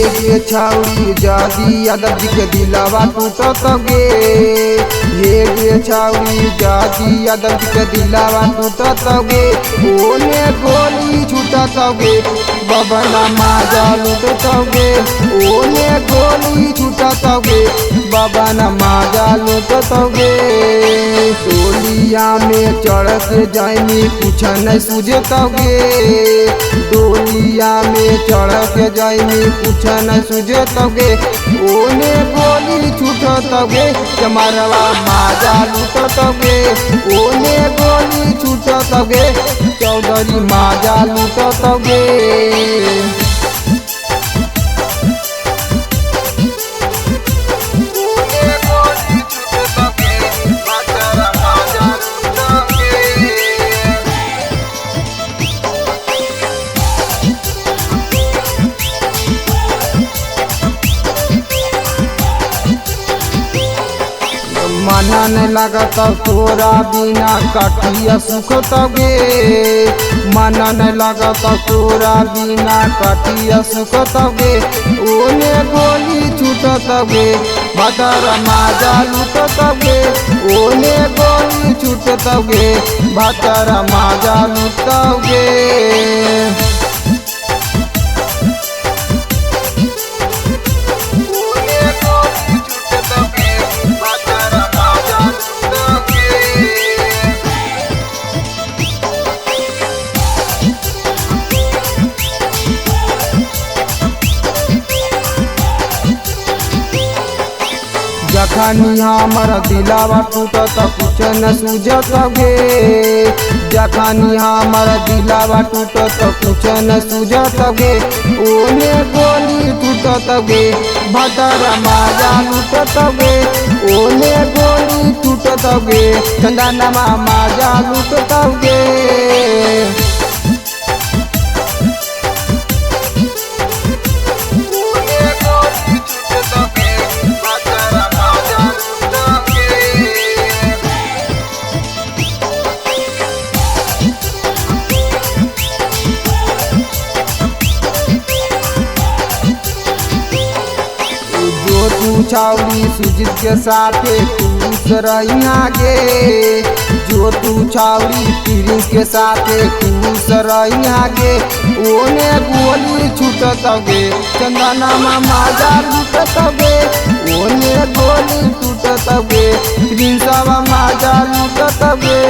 ये छाउरी जादी यादव जी के दिलावा टूटत गे। ये छाउरी जादी यादव जी के दिलावा टूटत गे। ओने गोली छूटत गे बबना माजा लूटत गे। ओने गोली छूटत गे बबना माजा लूटत गे। डोलिया में चढ़ के जाइनी कुछ नहीं सूझत गे। डोलिया में चढ़ के जाइनी कुछ नहीं सूझत गे। ओने गोली छूटत गे चमरवा माजा लूटत गे। ओने गोली छूटत गे चौधरी माजा लूटत गे। मना नहीं लगत तोरा बिना कटिया सुखत गे। मना नहीं लगत तोरा बिना कटिया सुखत गे। ओने गोली छूटत गे भदर माजा लूटत गे। ओने गोली छूटत गे भदर माजा लूटत गे। जखनी हमर दिलावा टूटत कुछ न सूझत गे। जखनी हमर दिलावा टूटत कुछ न सूझत गे। ओने गोली टूटत गे भदर माजा लूटत गे। ओने गोली टूटत गे चंदनमा माजा लूटत गे। तू छाउरी सुजीत के साथे खुश रहिया गे। जो तू छाउरी प्रिंस के साथे खुश रहिया गे। ओने गोली छूटत गे चंदनमा माजा लूटत गे। ओने गोली छूटत गे प्रिंसवा माजा लूटत गे।